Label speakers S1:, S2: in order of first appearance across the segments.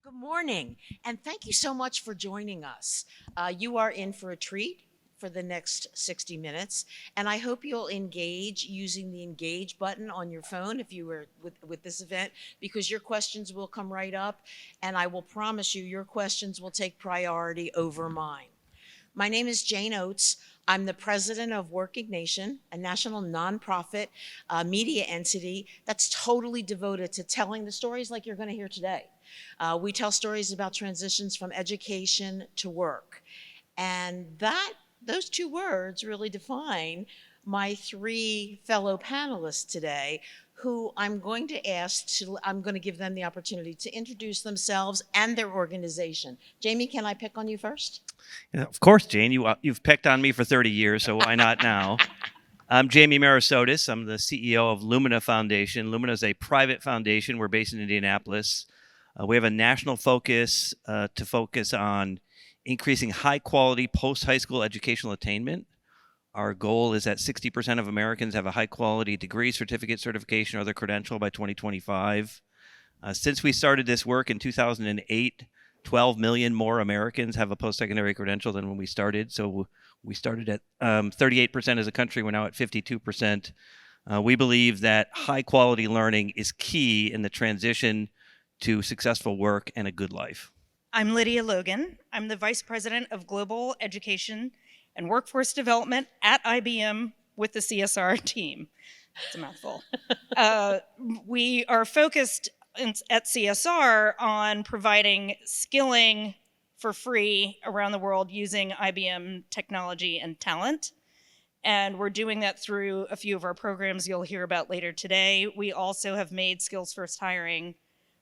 S1: Good morning, and thank you so much for joining us. You are in for a treat for the next 60 minutes, and I hope you'll engage using the engage button on your phone if you were with this event, because your questions will come right up, and I will promise you your questions will take priority over mine. My name is Jane Oates. I'm the president of Working Nation, a national nonprofit media entity that's totally devoted to telling the stories like you're going to hear today. We tell stories about transitions from education to work. And those two words really define my three fellow panelists today, who I'm going to give them the opportunity to introduce themselves and their organization. Jamie, can I pick on you first?
S2: Yeah, of course, Jane. You've picked on me for 30 years, so why not now? I'm Jamie Merisotis. I'm the CEO of Lumina Foundation. Lumina is a private foundation. We're based in Indianapolis. We have a national focus to focus on increasing high-quality post-high school educational attainment. Our goal is that 60% of Americans have a high-quality degree, certificate, certification, or other credential by 2025. Since we started this work in 2008, 12 million more Americans have a post-secondary credential than when we started. So we started at 38% as a country. We're now at 52%. We believe that high-quality learning is key in the transition to successful work and a good life.
S3: I'm Lydia Logan. I'm the Vice President of Global Education and Workforce Development at IBM with the CSR team. It's a mouthful. We are focused at CSR on providing skilling for free around the world using IBM technology and talent. And we're doing that through a few of our programs you'll hear about later today. We also have made skills first hiring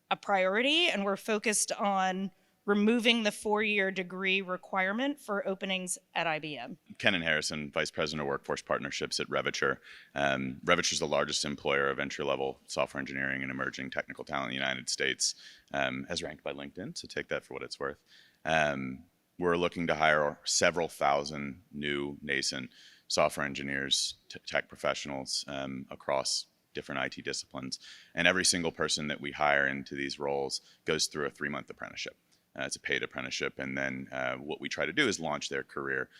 S3: a priority, and we're focused on removing the 4-year degree requirement for openings at IBM.
S4: Kennon Harrison, Vice President of Workforce Partnerships at Reviture. Reviture is the largest employer of entry-level software engineering and emerging technical talent in the United States, as ranked by LinkedIn, so take that for what it's worth. We're looking to hire several thousand new nascent software engineers, tech professionals across different IT disciplines. And every single person that we hire into these roles goes through a 3-month apprenticeship. It's a paid apprenticeship, and then what we try to do is launch their career.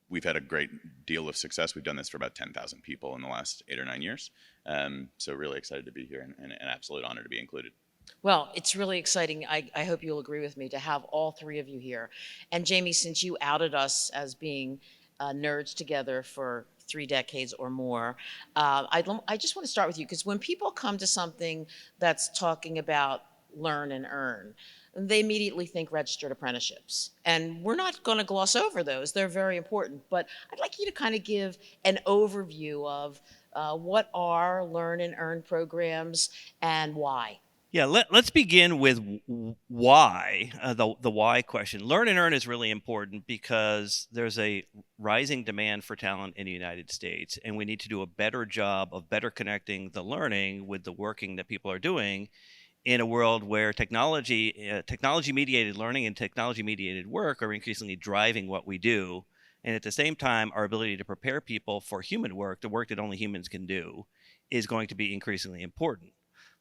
S4: We've had a great deal of success. We've done this for about 10,000 people in the last 8 or 9 years. So really excited to be here, and an absolute honor to be included.
S1: Well, it's really exciting. I hope you'll agree with me to have all three of you here. And Jamie, since you outed us as being nerds together for 3 decades or more, I just want to start with you, because when people come to something that's talking about learn and earn, they immediately think registered apprenticeships. And we're not going to gloss over those. They're very important. But I'd like you to kind of give an overview of what are learn and earn programs and why.
S2: Yeah, let's begin with why, the why question. Learn and earn is really important because there's a rising demand for talent in the United States, and we need to do a better job of better connecting the learning with the working that people are doing in a world where technology-mediated learning and technology-mediated work are increasingly driving what we do. And at the same time, our ability to prepare people for human work, the work that only humans can do, is going to be increasingly important.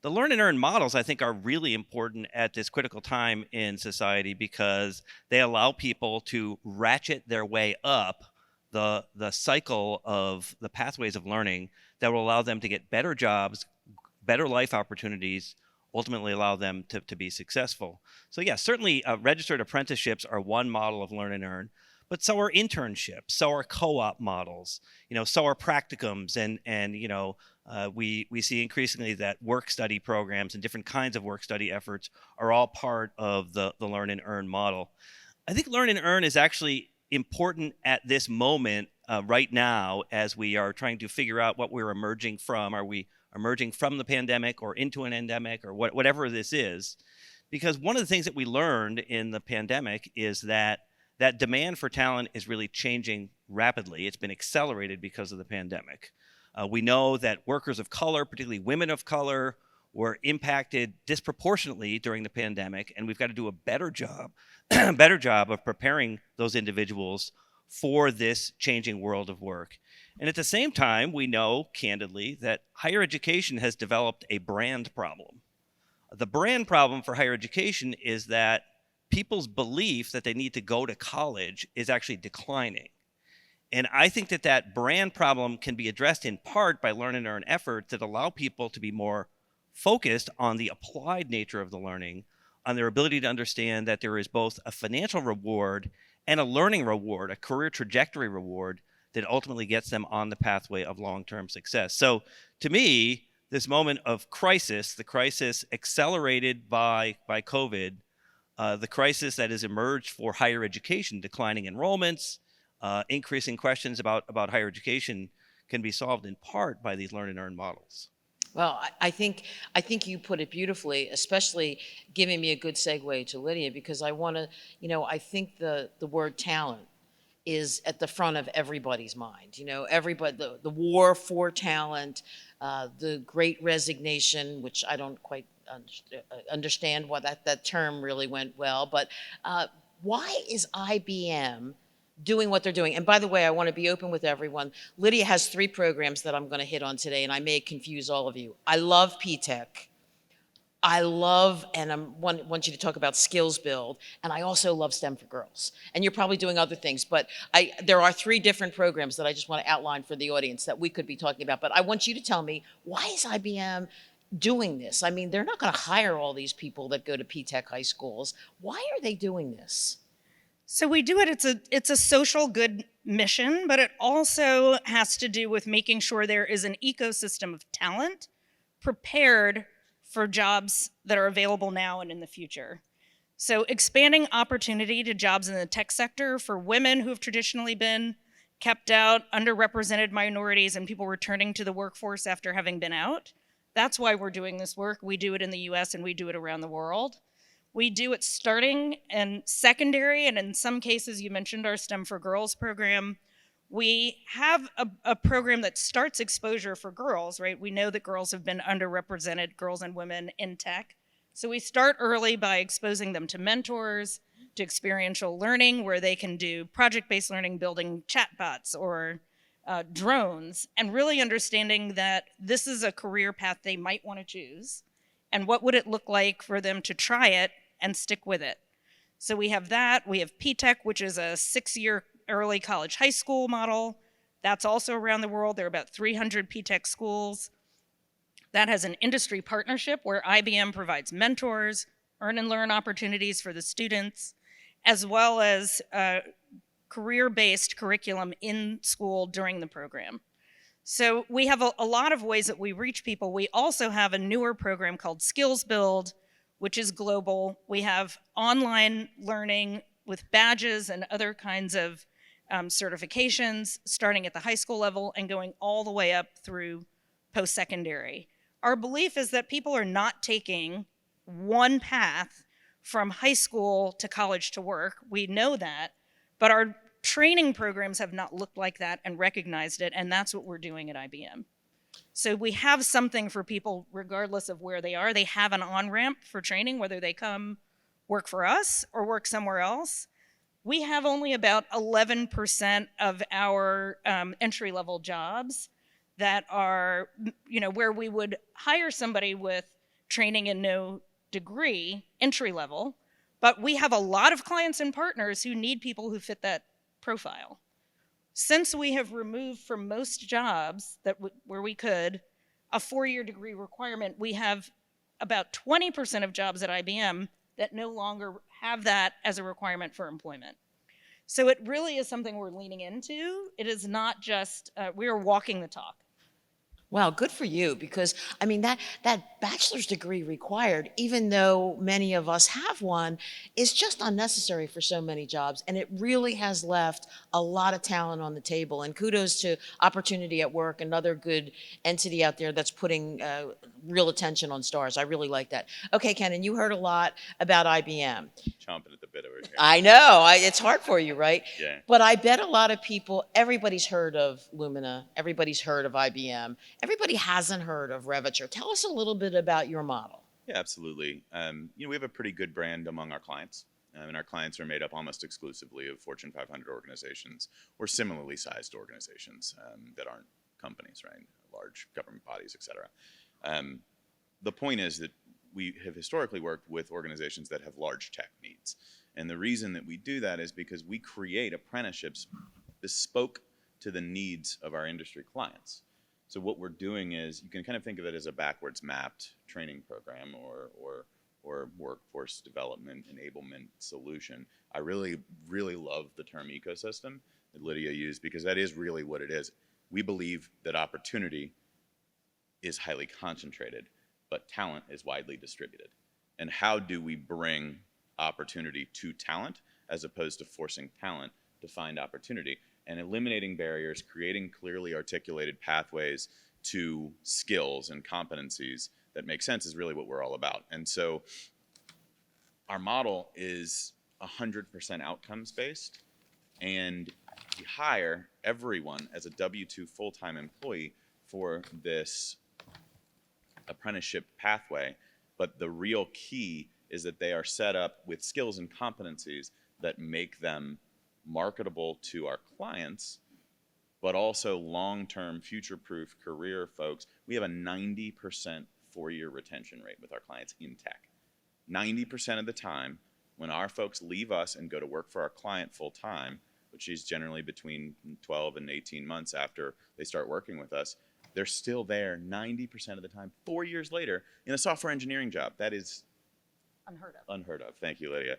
S2: The learn and earn models, I think, are really important at this critical time in society because they allow people to ratchet their way up the cycle of the pathways of learning that will allow them to get better jobs, better life opportunities, ultimately allow them to be successful. So yeah, certainly registered apprenticeships are one model of learn and earn, but so are internships, so are co-op models, so are practicums, and we see increasingly that work study programs and different kinds of work study efforts are all part of the learn and earn model. I think learn and earn is actually important at this moment right now as we are trying to figure out what we're emerging from. Are we emerging from the pandemic or into an endemic or whatever this is? Because one of the things that we learned in the pandemic is that demand for talent is really changing rapidly. It's been accelerated because of the pandemic. We know that workers of color, particularly women of color, were impacted disproportionately during the pandemic, and we've got to do a better job of preparing those individuals for this changing world of work. And at the same time, we know, candidly, that higher education has developed a brand problem. The brand problem for higher education is that people's belief that they need to go to college is actually declining. And I think that that brand problem can be addressed in part by learn and earn efforts that allow people to be more focused on the applied nature of the learning, on their ability to understand that there is both a financial reward and a learning reward, a career trajectory reward that ultimately gets them on the pathway of long-term success. So to me, this moment of crisis, the crisis accelerated by COVID, the crisis that has emerged for higher education, declining enrollments, increasing questions about higher education, can be solved in part by these learn and earn models.
S1: Well, I think you put it beautifully, especially giving me a good segue to Lydia, because I want to, I think the word talent is at the front of everybody's mind. Everybody, the war for talent, the great resignation, which I don't quite understand why that term really went well, but why is IBM doing what they're doing? And by the way, I want to be open with everyone. Lydia has 3 programs that I'm going to hit on today, and I may confuse all of you. I love P-Tech. I love, and I want you to talk about skills build, and I also love STEM for Girls. And you're probably doing other things, but there are 3 different programs that I just want to outline for the audience that we could be talking about. But I want you to tell me, why is IBM doing this? I mean, they're not going to hire all these people that go to P-Tech high schools. Why are they doing this?
S3: So we do it, it's a social good mission, but it also has to do with making sure there is an ecosystem of talent prepared for jobs that are available now and in the future. So expanding opportunity to jobs in the tech sector for women who have traditionally been kept out, underrepresented minorities, and people returning to the workforce after having been out. That's why we're doing this work. We do it in the US and we do it around the world. We do it starting in secondary, and in some cases, you mentioned our STEM for Girls program. We have a program that starts exposure for girls, right? We know that girls have been underrepresented, girls and women in tech. So we start early by exposing them to mentors, to experiential learning, where they can do project-based learning, building chatbots or drones, and really understanding that this is a career path they might want to choose. And what would it look like for them to try it and stick with it? So we have that. We have P-Tech, which is a 6-year early college high school model. That's also around the world. There are about 300 P-Tech schools. That has an industry partnership where IBM provides mentors, earn and learn opportunities for the students, as well as career-based curriculum in school during the program. So we have a lot of ways that we reach people. We also have a newer program called Skills Build, which is global. We have online learning with badges and other kinds of certifications, starting at the high school level and going all the way up through post-secondary. Our belief is that people are not taking one path from high school to college to work. We know that, but our training programs have not looked like that and recognized it, and that's what we're doing at IBM. So we have something for people regardless of where they are. They have an on-ramp for training, whether they come work for us or work somewhere else. We have only about 11% of our entry-level jobs that are, where we would hire somebody with training and no degree, entry level, but we have a lot of clients and partners who need people who fit that profile. Since we have removed from most jobs where we could a 4-year degree requirement, we have about 20% of jobs at IBM that no longer have that as a requirement for employment. So it really is something we're leaning into. It is not just, we are walking the talk.
S1: Wow, good for you, because I mean that bachelor's degree required, even though many of us have one, is just unnecessary for so many jobs, and it really has left a lot of talent on the table. And kudos to Opportunity at Work, another good entity out there that's putting real attention on stars. I really like that. Okay, Kennon, you heard a lot about IBM.
S4: Chomping at the bit over here.
S1: I know, it's hard for you, right?
S4: Yeah.
S1: But I bet a lot of people, everybody's heard of Lumina, everybody's heard of IBM. Everybody hasn't heard of Revitcher. Tell us a little bit about your model.
S4: Yeah, absolutely. We have a pretty good brand among our clients, and our clients are made up almost exclusively of Fortune 500 organizations or similarly sized organizations that aren't companies, right? Large government bodies, et cetera. The point is that we have historically worked with organizations that have large tech needs. And the reason that we do that is because we create apprenticeships bespoke to the needs of our industry clients. So what we're doing is, you can kind of think of it as a backwards mapped training program or workforce development enablement solution. I really, really love the term ecosystem that Lydia used, because that is really what it is. We believe that opportunity is highly concentrated, but talent is widely distributed. And how do we bring opportunity to talent as opposed to forcing talent to find opportunity? And eliminating barriers, creating clearly articulated pathways to skills and competencies that make sense is really what we're all about. And so our model is 100% outcomes based, and we hire everyone as a W-2 full-time employee for this apprenticeship pathway. But the real key is that they are set up with skills and competencies that make them marketable to our clients, but also long-term future-proof career folks. We have a 90% four-year retention rate with our clients in tech. 90% of the time, when our folks leave us and go to work for our client full-time, which is generally between 12 and 18 months after they start working with us, they're still there 90% of the time, 4 years later, in a software engineering job. That is
S3: Unheard of.
S4: Unheard of. Thank you, Lydia.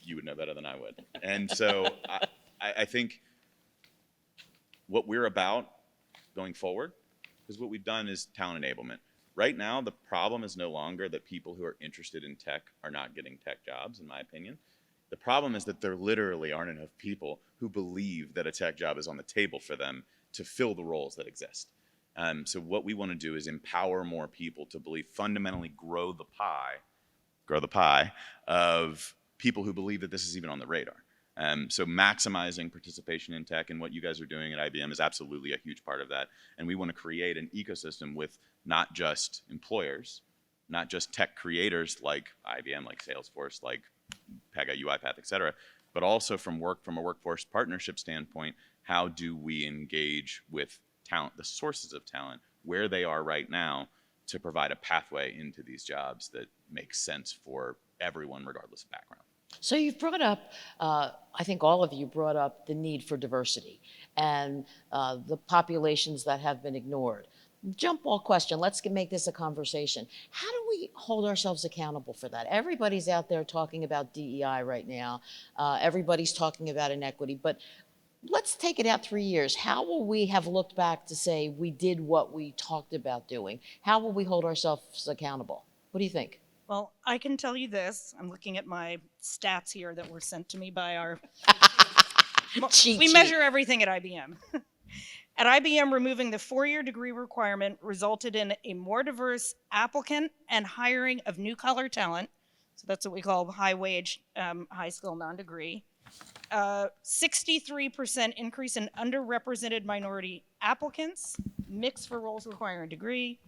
S4: You would know better than I would. And so I think what we're about going forward, because what we've done is talent enablement. Right now, the problem is no longer that people who are interested in tech are not getting tech jobs, in my opinion. The problem is that there literally aren't enough people who believe that a tech job is on the table for them to fill the roles that exist. So what we want to do is empower more people to believe, fundamentally grow the pie of people who believe that this is even on the radar. So maximizing participation in tech, and what you guys are doing at IBM is absolutely a huge part of that. And we want to create an ecosystem with not just employers, not just tech creators like IBM, like Salesforce, like Pega, UiPath, et cetera, but also from a workforce partnership standpoint, how do we engage with talent, the sources of talent, where they are right now, to provide a pathway into these jobs that makes sense for everyone, regardless of background.
S1: So you've brought up, I think all of you brought up the need for diversity and the populations that have been ignored. Jump ball question, let's make this a conversation. How do we hold ourselves accountable for that? Everybody's out there talking about DEI right now. Everybody's talking about inequity, but let's take it out 3 years. How will we have looked back to say we did what we talked about doing? How will we hold ourselves accountable? What do you think?
S3: Well, I can tell you this. I'm looking at my stats here that were sent to me by our... we measure everything at IBM. At IBM, removing the 4-year degree requirement resulted in a more diverse applicant and hiring of new-collar talent. So that's what we call high-wage, high-skill, non-degree. 63% increase in underrepresented minority applicants, mixed for roles requiring a degree,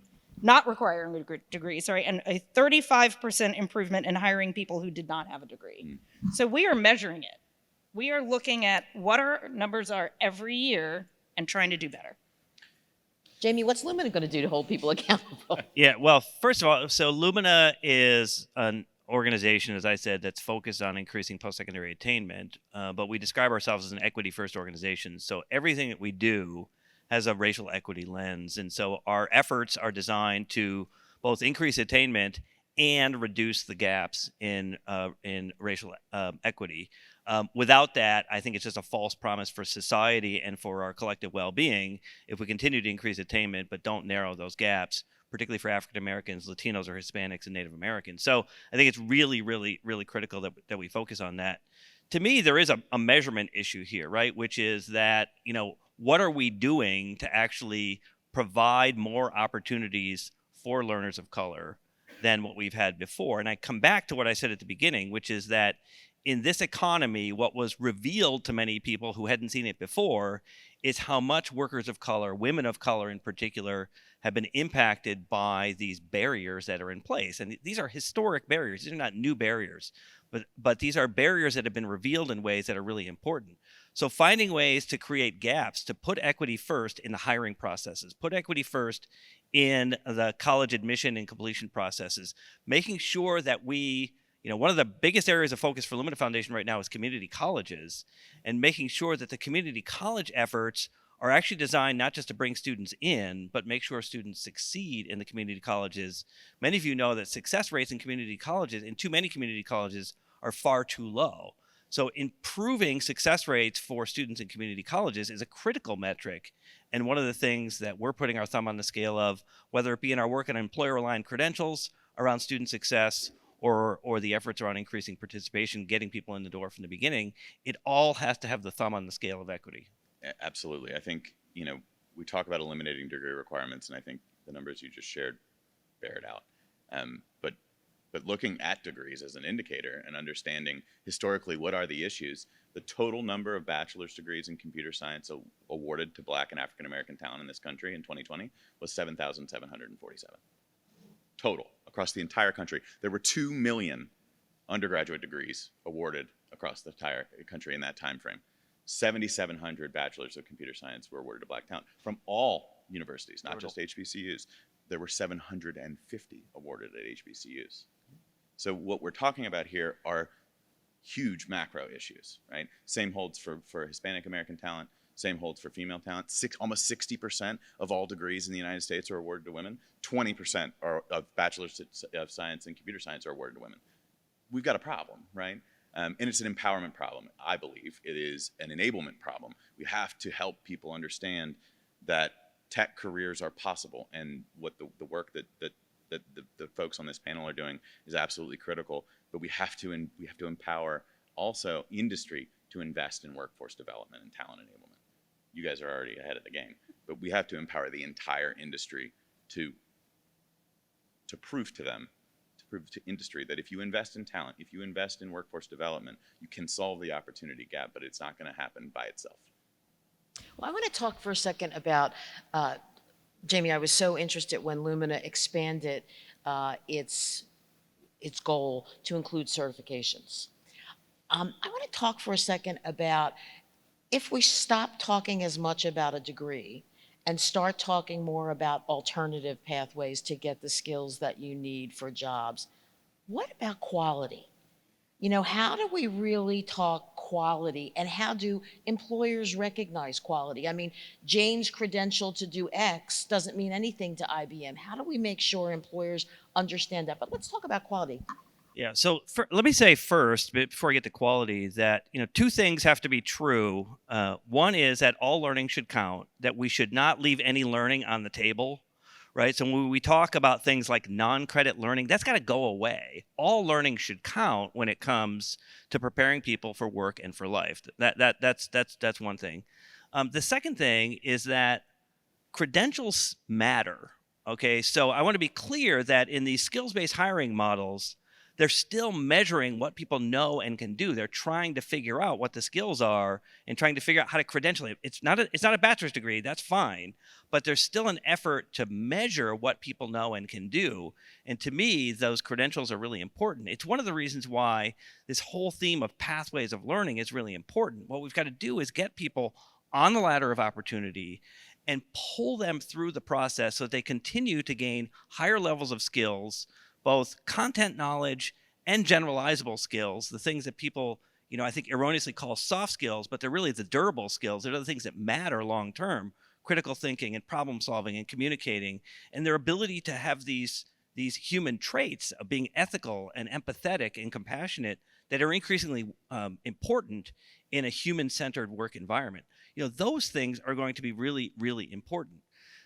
S3: not requiring a degree, sorry, and a 35% improvement in hiring people who did not have a degree. So we are measuring it. We are looking at what our numbers are every year and trying to do better.
S1: Jamie, what's Lumina going to do to hold people accountable?
S2: Yeah, well, first of all, so Lumina is an organization, as I said, that's focused on increasing post-secondary attainment, but we describe ourselves as an equity-first organization. So everything that we do has a racial equity lens. And so our efforts are designed to both increase attainment and reduce the gaps in racial equity. Without that, I think it's just a false promise for society and for our collective well-being if we continue to increase attainment but don't narrow those gaps, particularly for African Americans, Latinos, or Hispanics, and Native Americans. So I think it's really, really, really critical that we focus on that. To me, there is a measurement issue here, right? Which is that, what are we doing to actually provide more opportunities for learners of color than what we've had before? And I come back to what I said at the beginning, which is that in this economy, what was revealed to many people who hadn't seen it before is how much workers of color, women of color in particular, have been impacted by these barriers that are in place. And these are historic barriers. These are not new barriers. But these are barriers that have been revealed in ways that are really important. So finding ways to create gaps, to put equity first in the hiring processes, put equity first in the college admission and completion processes, making sure that we, one of the biggest areas of focus for Lumina Foundation right now is community colleges, and making sure that the community college efforts are actually designed not just to bring students in, but make sure students succeed in the community colleges. Many of you know that success rates in community colleges, in too many community colleges, are far too low. So improving success rates for students in community colleges is a critical metric. And one of the things that we're putting our thumb on the scale of, whether it be in our work on employer-aligned credentials around student success, or the efforts around increasing participation, getting people in the door from the beginning, it all has to have the thumb on the scale of equity.
S4: Absolutely. I think, we talk about eliminating degree requirements, and I think the numbers you just shared bear it out. But looking at degrees as an indicator and understanding historically what are the issues, the total number of bachelor's degrees in computer science awarded to Black and African American talent in this country in 2020 was 7,747. Total, across the entire country. There were 2 million undergraduate degrees awarded across the entire country in that time frame. 7,700 bachelors of computer science were awarded to Black talent from all universities, not just HBCUs. There were 750 awarded at HBCUs. So what we're talking about here are huge macro issues, right? Same holds for Hispanic American talent. Same holds for female talent. Almost 60% of all degrees in the United States are awarded to women. 20% of bachelors of science and computer science are awarded to women. We've got a problem, right? And it's an empowerment problem, I believe. It is an enablement problem. We have to help people understand that tech careers are possible, and what the work that the folks on this panel are doing is absolutely critical. But we have to empower also industry to invest in workforce development and talent enablement. You guys are already ahead of the game, but we have to empower the entire industry to prove to industry that if you invest in talent, if you invest in workforce development, you can solve the opportunity gap, but it's not going to happen by itself.
S1: Well, I want to talk for a second about, Jamie, I was so interested when Lumina expanded its goal to include certifications. I want to talk for a second about if we stop talking as much about a degree and start talking more about alternative pathways to get the skills that you need for jobs, what about quality? How do we really talk quality, and how do employers recognize quality? I mean, Jane's credential to do X doesn't mean anything to IBM. How do we make sure employers understand that? But let's talk about quality.
S2: Yeah, so let me say first, before I get to quality, that two things have to be true. One is that all learning should count, that we should not leave any learning on the table, right? So when we talk about things like non-credit learning, that's got to go away. All learning should count when it comes to preparing people for work and for life. That's one thing. The second thing is that credentials matter. Okay, so I want to be clear that in these skills-based hiring models, they're still measuring what people know and can do. They're trying to figure out what the skills are and trying to figure out how to credential it. It's not a bachelor's degree, that's fine, but there's still an effort to measure what people know and can do. And to me, those credentials are really important. It's one of the reasons why this whole theme of pathways of learning is really important. What we've got to do is get people on the ladder of opportunity and pull them through the process so that they continue to gain higher levels of skills, both content knowledge and generalizable skills, the things that people, I think erroneously call soft skills, but they're really the durable skills. They're the things that matter long term: critical thinking and problem solving and communicating, and their ability to have these human traits of being ethical and empathetic and compassionate that are increasingly important in a human-centered work environment. Those things are going to be really, really important.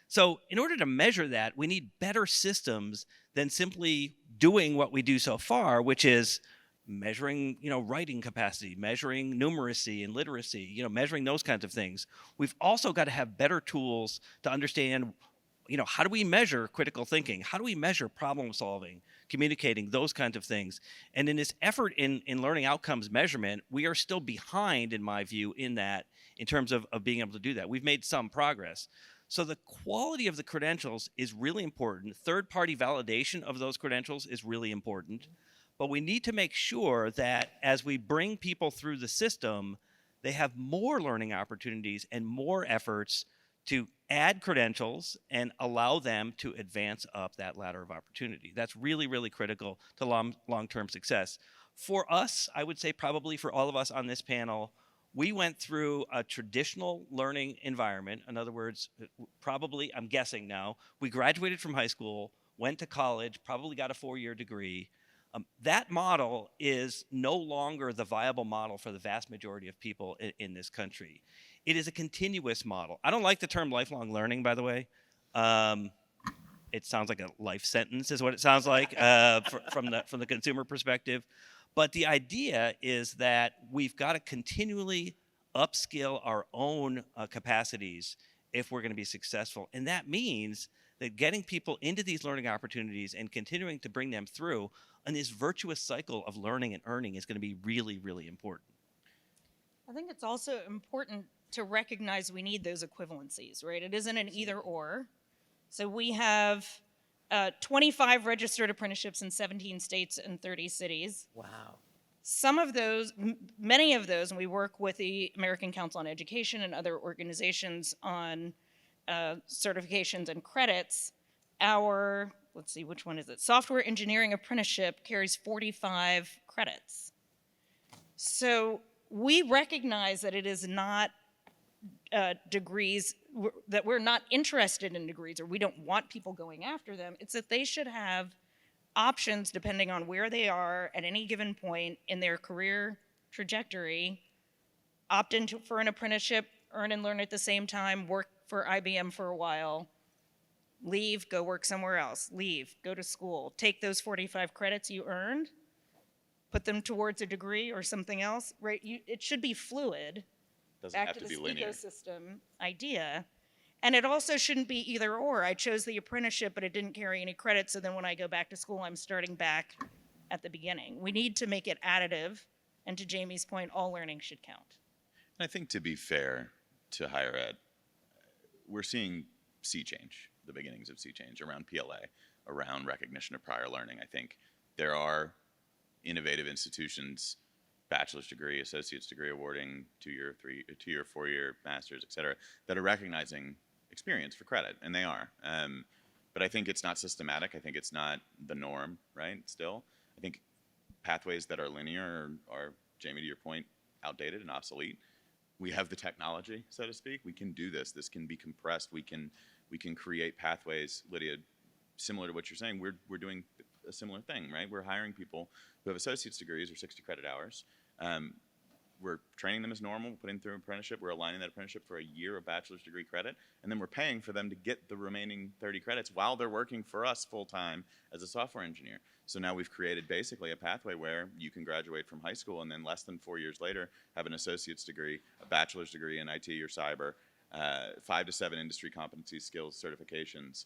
S2: So in order to measure that, we need better systems than simply doing what we do so far, which is measuring, writing capacity, measuring numeracy and literacy, measuring those kinds of things. We've also got to have better tools to understand, how do we measure critical thinking? How do we measure problem solving, communicating, those kinds of things? And in this effort in learning outcomes measurement, we are still behind, in my view, in terms of being able to do that. We've made some progress. So the quality of the credentials is really important. Third-party validation of those credentials is really important. but we need to make sure that as we bring people through the system, they have more learning opportunities and more efforts to add credentials and allow them to advance up that ladder of opportunity. That's really, really critical to long-term success. For us, I would say probably for all of us on this panel, we went through a traditional learning environment. In other words, probably, I'm guessing now, we graduated from high school, went to college, probably got a 4-year degree. That model is no longer the viable model for the vast majority of people in this country. It is a continuous model. I don't like the term lifelong learning, by the way. It sounds like a life sentence is what it sounds like from the consumer perspective. But the idea is that we've got to continually upskill our own capacities if we're going to be successful. And that means that getting people into these learning opportunities and continuing to bring them through on this virtuous cycle of learning and earning is going to be really, really important.
S3: I think it's also important to recognize we need those equivalencies, right? It isn't an either or. So we have 25 registered apprenticeships in 17 states and 30 cities.
S1: Wow.
S3: Some of those, many of those, and we work with the American Council on Education and other organizations on certifications and credits. Our, let's see, which one is it? Software engineering apprenticeship carries 45 credits. So we recognize that it is not degrees, that we're not interested in degrees or we don't want people going after them. It's that they should have options depending on where they are at any given point in their career trajectory, opt in for an apprenticeship, earn and learn at the same time, work for IBM for a while, leave, go work somewhere else, leave, go to school, take those 45 credits you earned, put them towards a degree or something else, right? It should be fluid.
S4: Doesn't
S3: Back
S4: have
S3: to
S4: to
S3: this
S4: be linear.
S3: ecosystem idea. And it also shouldn't be either or. I chose the apprenticeship, but it didn't carry any credits, so then when I go back to school, I'm starting back at the beginning. We need to make it additive, and to Jamie's point, all learning should count.
S4: And I think to be fair to higher ed, we're seeing sea change, the beginnings of sea change around PLA, around recognition of prior learning. I think there are innovative institutions, bachelor's degree, associate's degree awarding, 2-year, 2-year, 4-year, master's, et cetera, that are recognizing experience for credit, and they are. But I think it's not systematic. I think it's not the norm, right, still. I think pathways that are linear are, Jamie, to your point, outdated and obsolete. We have the technology, so to speak. We can do this. This can be compressed. We can create pathways. Lydia, similar to what you're saying, we're doing a similar thing, right? We're hiring people who have associate's degrees or 60 credit hours. We're training them as normal, putting them through an apprenticeship. We're aligning that apprenticeship for a year of bachelor's degree credit, and then we're paying for them to get the remaining 30 credits while they're working for us full-time as a software engineer. So now we've created basically a pathway where you can graduate from high school and then less than 4 years later have an associate's degree, a bachelor's degree in IT or cyber, 5 to 7 industry competency skills certifications,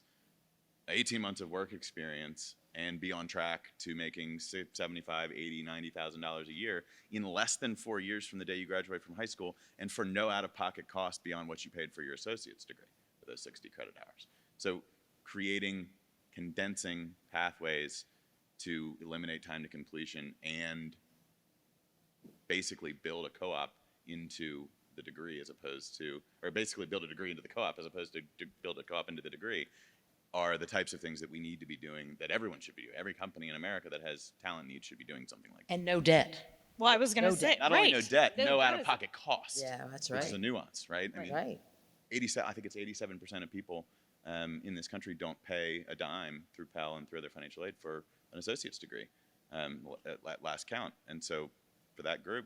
S4: 18 months of work experience, and be on track to making $75,000, $80,000, $90,000 a year in less than 4 years from the day you graduate from high school, and for no out-of-pocket cost beyond what you paid for your associate's degree for those 60 credit hours. So creating, condensing pathways to eliminate time to completion and basically build a co-op into the degree as opposed to, or basically build a degree into the co-op as opposed to build a co-op into the degree, are the types of things that we need to be doing, that everyone should be doing. Every company in America that has talent needs should be doing something like that.
S1: And no debt.
S3: Well, I was going to
S1: No
S3: say,
S1: debt.
S4: Not
S3: right.
S4: only no debt, no
S3: debt
S4: out-of-pocket cost.
S1: Yeah, that's
S4: Which
S1: right.
S4: is a nuance, right? I mean,
S1: Right.
S4: 87, I think it's 87% of people in this country don't pay a dime through Pell and through other financial aid for an associate's degree at last count. And so for that group,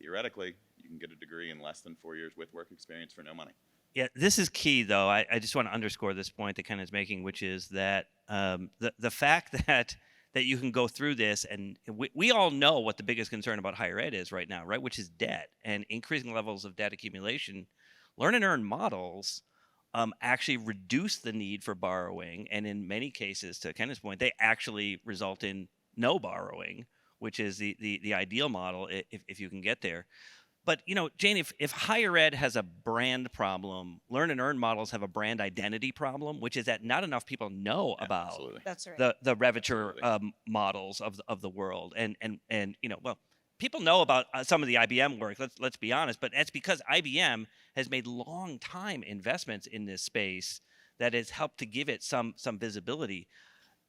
S4: theoretically, you can get a degree in less than 4 years with work experience for no money.
S2: Yeah, this is key, though. I just want to underscore this point that Ken is making, which is that the fact that you can go through this, and we all know what the biggest concern about higher ed is right now, right? Which is debt and increasing levels of debt accumulation. Learn and earn models actually reduce the need for borrowing, and in many cases, to Ken's point, they actually result in no borrowing, which is the ideal model if you can get there. But Jane, if higher ed has a brand problem, learn and earn models have a brand identity problem, which is that not enough people know
S4: Yeah,
S2: about
S4: absolutely.
S3: That's right.
S2: the Reviture
S4: Absolutely.
S2: models of the world, and well, people know about some of the IBM work. Let's be honest, but that's because IBM has made long time investments in this space that has helped to give it some visibility.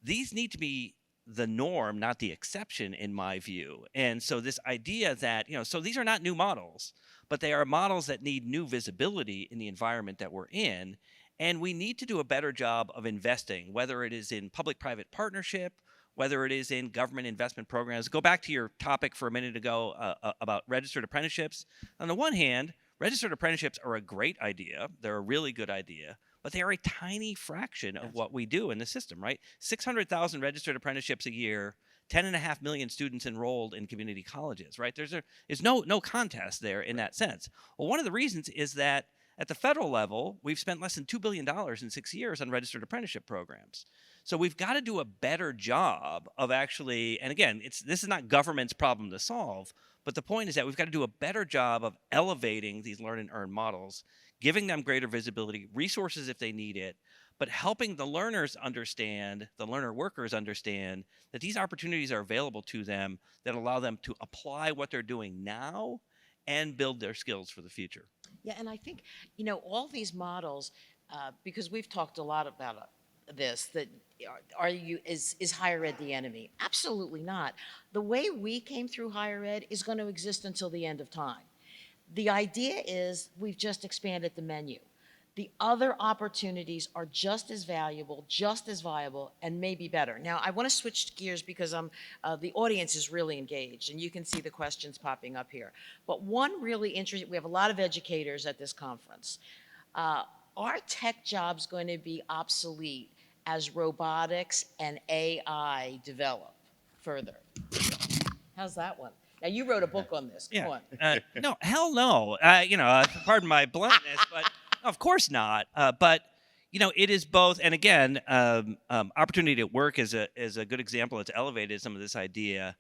S2: These need to be the norm, not the exception, in my view. And so this idea that, so these are not new models, but they are models that need new visibility in the environment that we're in. And we need to do a better job of investing, whether it is in public-private partnership, whether it is in government investment programs. Go back to your topic for a minute ago about registered apprenticeships. On the one hand, registered apprenticeships are a great idea. They're a really good idea, but they are a tiny fraction of what we do in the system, right? 600,000 registered apprenticeships a year, 10.5 million students enrolled in community colleges, right? There's no contest there in that sense. Well, one of the reasons is that at the federal level, we've spent less than $2 billion in 6 years on registered apprenticeship programs. So we've got to do a better job of actually, and again, this is not government's problem to solve, but the point is that we've got to do a better job of elevating these learn and earn models, giving them greater visibility, resources if they need it, but helping the learners understand, the learner workers understand that these opportunities are available to them that allow them to apply what they're doing now and build their skills for the future.
S1: Yeah, and I think, all these models, because we've talked a lot about this, that is higher ed the enemy? Absolutely not. The way we came through higher ed is going to exist until the end of time. The idea is we've just expanded the menu. The other opportunities are just as valuable, just as viable, and maybe better. Now, I want to switch gears because the audience is really engaged, and you can see the questions popping up here. But one really interesting, we have a lot of educators at this conference. Are tech jobs going to be obsolete as robotics and AI develop further? How's that one? Now, you wrote a book on this. Come on.
S2: No, hell no. Pardon my bluntness, but of course not. But it is both. And again, opportunity at work is a good example. It's elevated some of this idea.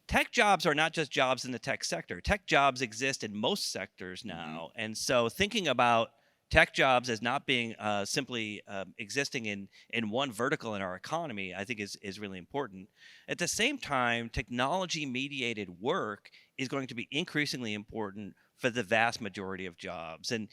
S2: Tech jobs are not just jobs in the tech sector. Tech jobs exist in most sectors now. And so thinking about tech jobs as not being simply existing in one vertical in our economy, I think is really important. At the same time, technology-mediated work is going to be increasingly important for the vast majority of jobs. And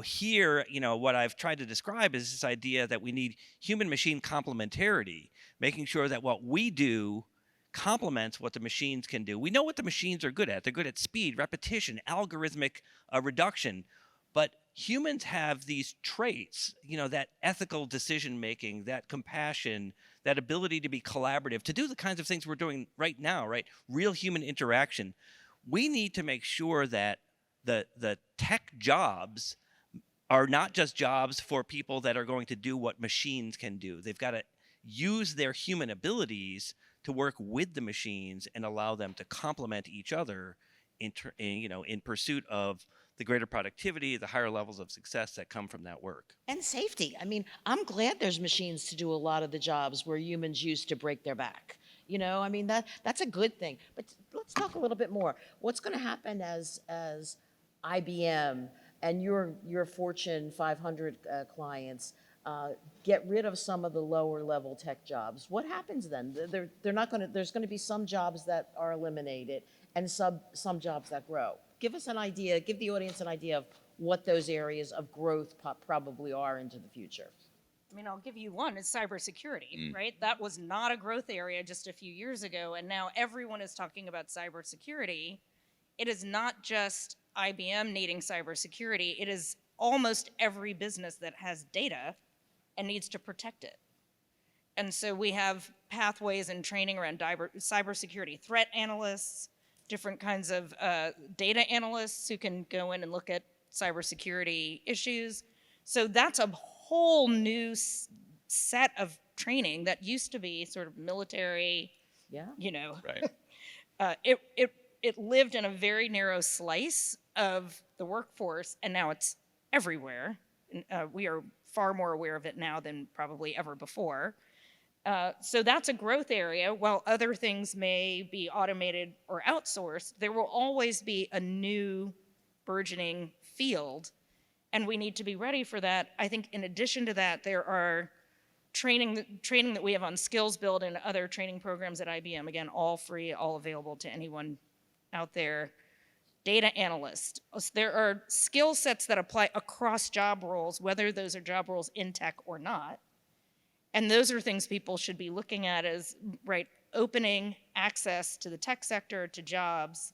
S2: here, what I've tried to describe is this idea that we need human-machine complementarity, making sure that what we do complements what the machines can do. We know what the machines are good at. They're good at speed, repetition, algorithmic reduction. But humans have these traits, that ethical decision making, that compassion, that ability to be collaborative, to do the kinds of things we're doing right now, right? Real human interaction. We need to make sure that the tech jobs are not just jobs for people that are going to do what machines can do. They've got to use their human abilities to work with the machines and allow them to complement each other in pursuit of the greater productivity, the higher levels of success that come from that work.
S1: And safety. I mean, I'm glad there's machines to do a lot of the jobs where humans used to break their back. That's a good thing. But let's talk a little bit more. What's going to happen as IBM and your Fortune 500 clients get rid of some of the lower level tech jobs? What happens then? They're not going to. There's going to be some jobs that are eliminated and some jobs that grow. Give us an idea. Give the audience an idea of what those areas of growth probably are into the future.
S3: I mean, I'll give you one. It's cybersecurity, right? That was not a growth area just a few years ago, and now everyone is talking about cybersecurity. It is not just IBM needing cybersecurity. It is almost every business that has data and needs to protect it. And so we have pathways and training around cybersecurity threat analysts, different kinds of data analysts who can go in and look at cybersecurity issues. So that's a whole new set of training that used to be sort of military,
S4: Right.
S3: It lived in a very narrow slice of the workforce, and now it's everywhere. We are far more aware of it now than probably ever before. So that's a growth area. While other things may be automated or outsourced, there will always be a new burgeoning field, and we need to be ready for that. I think in addition to that, there are training that we have on Skills Build and other training programs at IBM, again, all free, all available to anyone out there. Data analyst. There are skill sets that apply across job roles, whether those are job roles in tech or not. And those are things people should be looking at as, right, opening access to the tech sector, to jobs,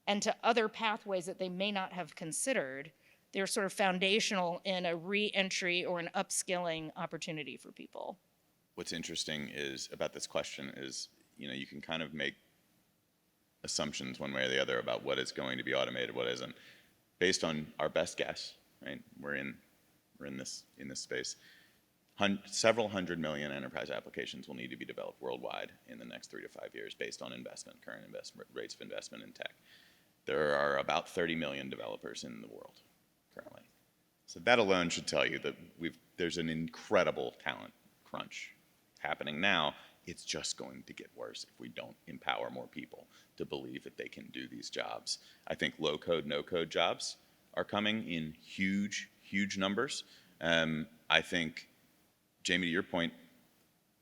S3: and to other pathways that they may not have considered. They're sort of foundational in a re-entry or an upskilling opportunity for people.
S4: What's interesting is about this question is, you can kind of make assumptions one way or the other about what is going to be automated, what isn't, based on our best guess. Right? We're in this space. Several 100 million enterprise applications will need to be developed worldwide in the next 3 to 5 years based on current investment rates of investment in tech. There are about 30 million developers in the world currently. So that alone should tell you that there's an incredible talent crunch happening now. It's just going to get worse if we don't empower more people to believe that they can do these jobs. I think low-code, no-code jobs are coming in huge, huge numbers. I think, Jamie, to your point,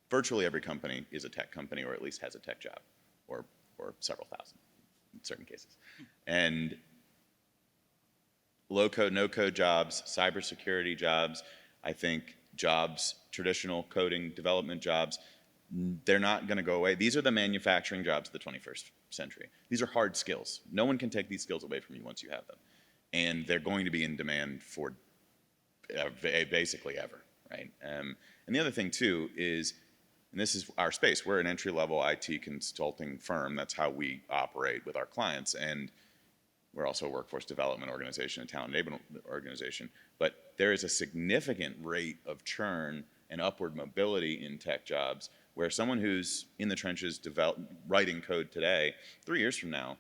S4: virtually every company is a tech company or at least has a tech job, or several thousand in certain cases. And low-code, no-code jobs, cybersecurity jobs, I think jobs, traditional coding, development jobs, they're not going to go away. These are the manufacturing jobs of the 21st century. These are hard skills. No one can take these skills away from you once you have them. And they're going to be in demand for basically ever, right? And the other thing, too, is, and this is our space, we're an entry-level IT consulting firm. That's how we operate with our clients. And we're also a workforce development organization, a talent enablement organization. But there is a significant rate of churn and upward mobility in tech jobs where someone who's in the trenches writing code today, 3 years from now,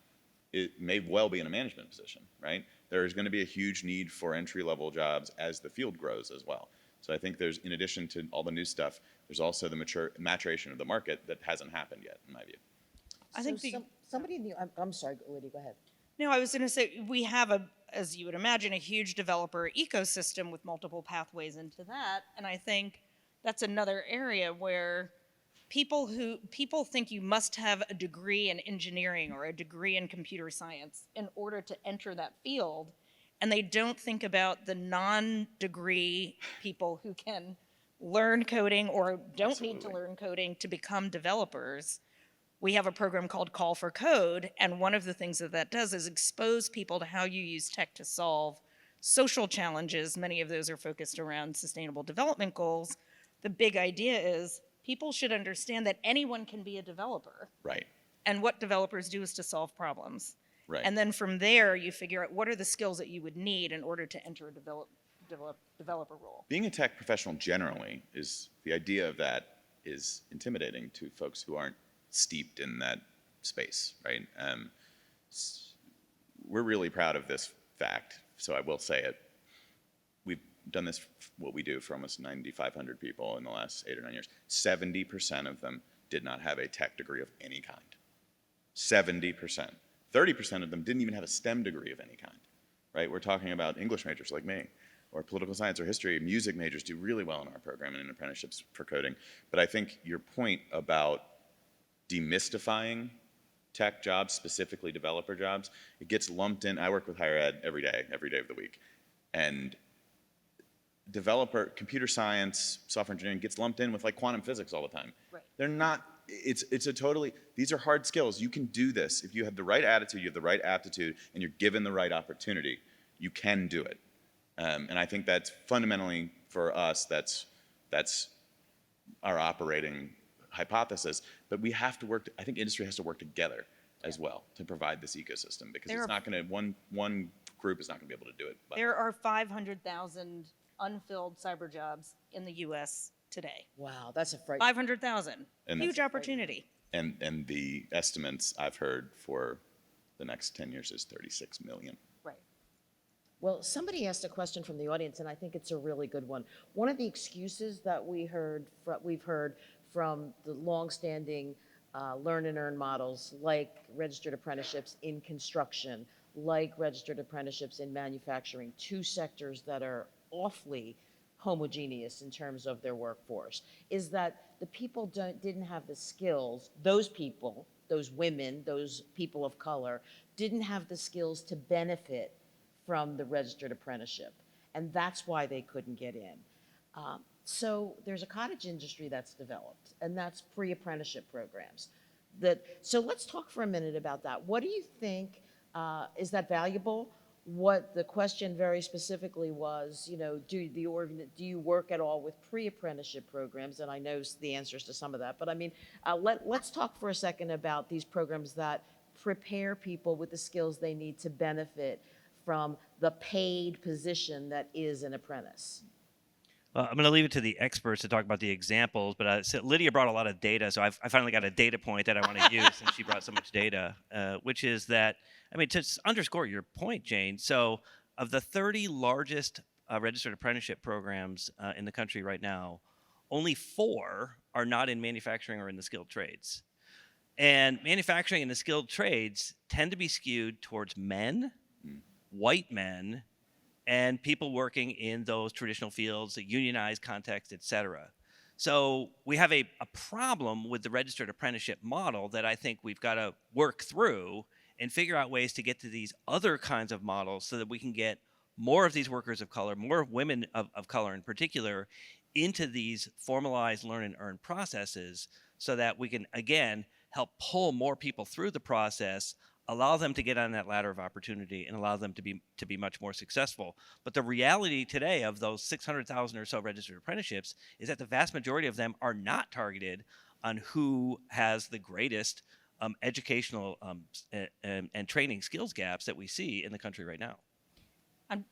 S4: it may well be in a management position, right? There is going to be a huge need for entry-level jobs as the field grows as well. So I think there's, in addition to all the new stuff, there's also the maturation of the market that hasn't happened yet, in my view.
S1: I think somebody in the, I'm sorry, Lydia, go ahead.
S3: No, I was going to say, we have as you would imagine, a huge developer ecosystem with multiple pathways into that. And I think that's another area where people think you must have a degree in engineering or a degree in computer science in order to enter that field. And they don't think about the non-degree people who can learn coding or don't need to learn coding to become developers. We have a program called Call for Code, and one of the things that does is expose people to how you use tech to solve social challenges. Many of those are focused around sustainable development goals. The big idea is people should understand that anyone can be a developer.
S4: Right.
S3: And what developers do is to solve problems.
S4: Right.
S3: And then from there, you figure out what are the skills that you would need in order to enter a developer role.
S4: Being a tech professional generally the idea of that is intimidating to folks who aren't steeped in that space, right? We're really proud of this fact, so I will say it. We've done this, what we do, for almost 9,500 people in the last 8 or 9 years. 70% of them did not have a tech degree of any kind. 70%. 30% of them didn't even have a STEM degree of any kind, right? We're talking about English majors like me, or political science or history. Music majors do really well in our program and in apprenticeships for coding. But I think your point about demystifying tech jobs, specifically developer jobs, it gets lumped in. I work with higher ed every day of the week. And computer science, software engineering gets lumped in with like quantum physics all the time.
S3: Right.
S4: They're not, these are hard skills. You can do this. If you have the right attitude, you have the right aptitude, and you're given the right opportunity, you can do it. And I think that's fundamentally, for us, that's our operating hypothesis. But we have to work, I think industry has to work together as well to provide this ecosystem, because it's not going to, one group is not going to be able to do it. But
S3: there are 500,000 unfilled cyber jobs in the U.S. today.
S1: Wow, that's a fright.
S3: 500,000. Huge opportunity.
S4: And the estimates I've heard for the next 10 years is 36 million.
S3: Right.
S1: Well, somebody asked a question from the audience, and I think it's a really good one. One of the excuses that we've heard from the longstanding learn and earn models, like registered apprenticeships in construction, like registered apprenticeships in manufacturing, two sectors that are awfully homogeneous in terms of their workforce, is that the people didn't have the skills, those people, those women, those people of color, didn't have the skills to benefit from the registered apprenticeship. And that's why they couldn't get in. So there's a cottage industry that's developed, and that's pre-apprenticeship programs. So let's talk for a minute about that. What do you think, is that valuable? What the question very specifically was, do you work at all with pre-apprenticeship programs? And I know the answers to some of that, but I mean, let's talk for a second about these programs that prepare people with the skills they need to benefit from the paid position that is an apprentice.
S2: I'm going to leave it to the experts to talk about the examples, but so Lydia brought a lot of data, so I finally got a data point that I want to use since she brought so much data, which is that, I mean, to underscore your point, Jane, so of the 30 largest registered apprenticeship programs in the country right now, only 4 are not in manufacturing or in the skilled trades. And manufacturing and the skilled trades tend to be skewed towards men, white men, and people working in those traditional fields, the unionized context, et cetera. So we have a problem with the registered apprenticeship model that I think we've got to work through and figure out ways to get to these other kinds of models so that we can get more of these workers of color, more women of color in particular, into these formalized learn and earn processes so that we can, again, help pull more people through the process, allow them to get on that ladder of opportunity, and allow them to be much more successful. But the reality today of those 600,000 or so registered apprenticeships is that the vast majority of them are not targeted on who has the greatest educational and training skills gaps that we see in the country right now.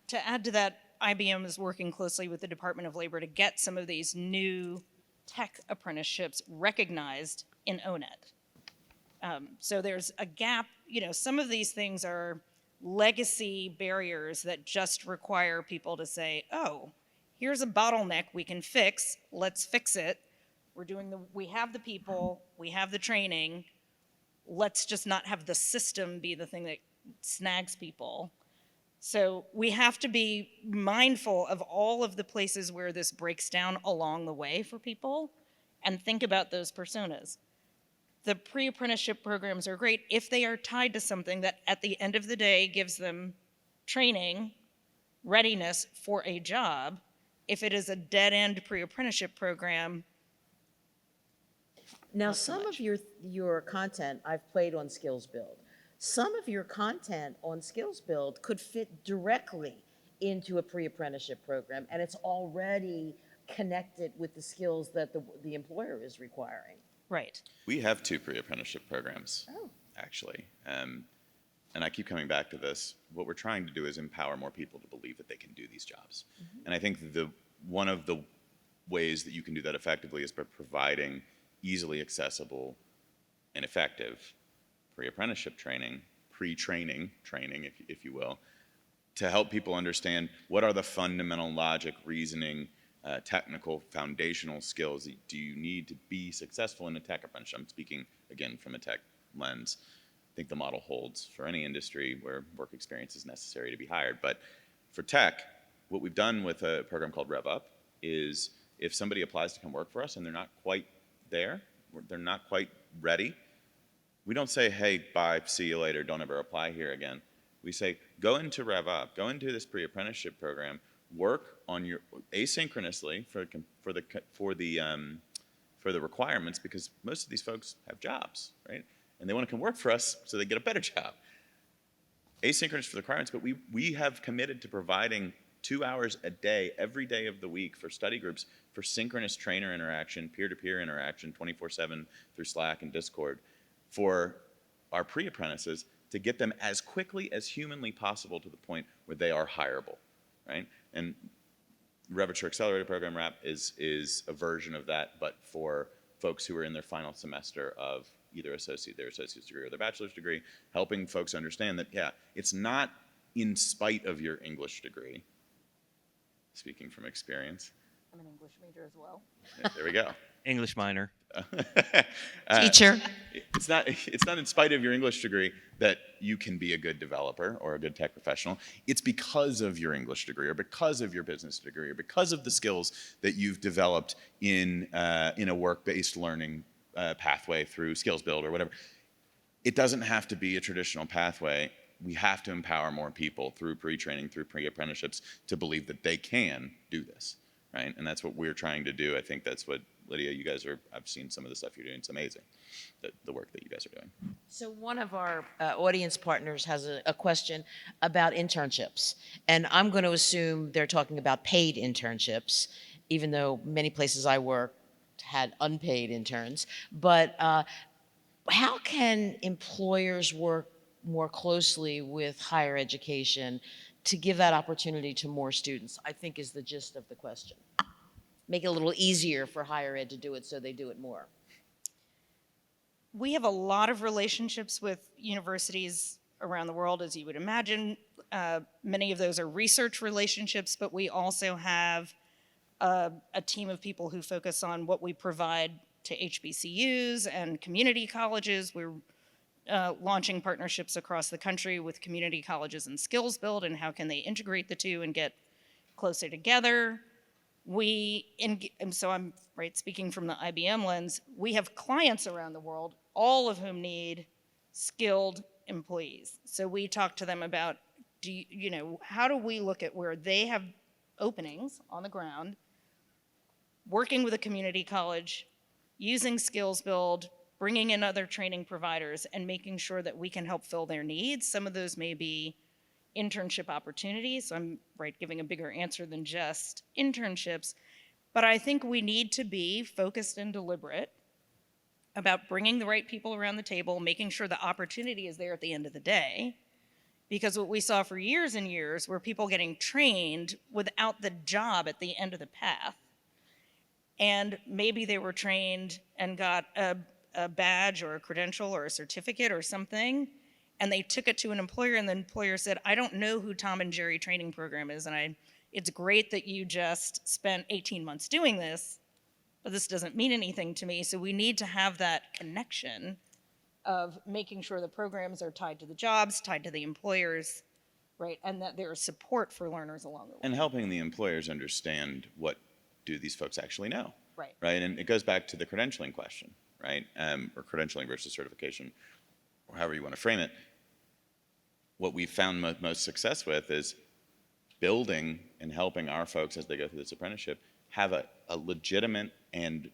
S3: To add to that, IBM is working closely with the Department of Labor to get some of these new tech apprenticeships recognized in ONET. So there's a gap, some of these things are legacy barriers that just require people to say, oh, here's a bottleneck we can fix, let's fix it. We have the people, we have the training, let's just not have the system be the thing that snags people. So we have to be mindful of all of the places where this breaks down along the way for people and think about those personas. The pre-apprenticeship programs are great if they are tied to something that at the end of the day gives them training, readiness for a job. If it is a dead-end pre-apprenticeship program,
S1: now some of your content I've played on Skills Build. Some of your content on Skills Build could fit directly into a pre-apprenticeship program, and it's already connected with the skills that the employer is requiring.
S3: right.
S4: We have 2 pre-apprenticeship programs, actually. And I keep coming back to this. What we're trying to do is empower more people to believe that they can do these jobs. Mm-hmm. And I think one of the ways that you can do that effectively is by providing easily accessible and effective pre-apprenticeship training, pre-training training, if you will, to help people understand what are the fundamental logic, reasoning, technical foundational skills that do you need to be successful in a tech apprenticeship. I'm speaking, again, from a tech lens. I think the model holds for any industry where work experience is necessary to be hired. But for tech, what we've done with a program called Rev Up is if somebody applies to come work for us and they're not quite there, they're not quite ready, we don't say, hey, bye, see you later, don't ever apply here again. We say, go into Rev Up, go into this pre-apprenticeship program, work on your asynchronously for the requirements, because most of these folks have jobs, right? And they want to come work for us so they get a better job. Asynchronous for the requirements, but we have committed to providing 2 hours a day, every day of the week for study groups, for synchronous trainer interaction, peer-to-peer interaction, 24/7 through Slack and Discord, for our pre-apprentices to get them as quickly as humanly possible to the point where they are hireable, right? And Reviture Accelerator Program RAP is a version of that, but for folks who are in their final semester of either their associate's degree or their bachelor's degree, helping folks understand that, yeah, it's not in spite of your English degree, speaking from experience.
S3: I'm an English major as well.
S4: There we go.
S2: English minor.
S1: Teacher.
S4: It's not in spite of your English degree that you can be a good developer or a good tech professional. It's because of your English degree or because of your business degree or because of the skills that you've developed in a work-based learning pathway through Skills Build or whatever. It doesn't have to be a traditional pathway. We have to empower more people through pre-training, through pre-apprenticeships to believe that they can do this, right? And that's what we're trying to do. I think that's what, Lydia, you guys are, I've seen some of the stuff you're doing. It's amazing, the work that you guys are doing.
S1: So one of our audience partners has a question about internships. And I'm going to assume they're talking about paid internships, even though many places I work had unpaid interns. But how can employers work more closely with higher education to give that opportunity to more students, I think is the gist of the question. Make it a little easier for higher ed to do it so they do it more.
S3: We have a lot of relationships with universities around the world, as you would imagine. Many of those are research relationships, but we also have a team of people who focus on what we provide to HBCUs and community colleges. We're launching partnerships across the country with community colleges and Skills Build, and how can they integrate the two and get closer together. And so I'm speaking from the IBM lens, we have clients around the world, all of whom need skilled employees. So we talk to them about, how do we look at where they have openings on the ground, working with a community college, using Skills Build, bringing in other training providers, and making sure that we can help fill their needs. Some of those may be internship opportunities. So I'm giving a bigger answer than just internships. But I think we need to be focused and deliberate about bringing the right people around the table, making sure the opportunity is there at the end of the day. Because what we saw for years and years were people getting trained without the job at the end of the path. And maybe they were trained and got a badge or a credential or a certificate or something, and they took it to an employer, and the employer said, I don't know who Tom and Jerry training program is, and it's great that you just spent 18 months doing this, but this doesn't mean anything to me. So we need to have that connection of making sure the programs are tied to the jobs, tied to the employers, right? And that there is support for learners along the way.
S4: And helping the employers understand what do these folks actually know,
S3: Right.
S4: right? And it goes back to the credentialing question, right? Or credentialing versus certification, or however you want to frame it. What we've found most success with is building and helping our folks as they go through this apprenticeship have a legitimate and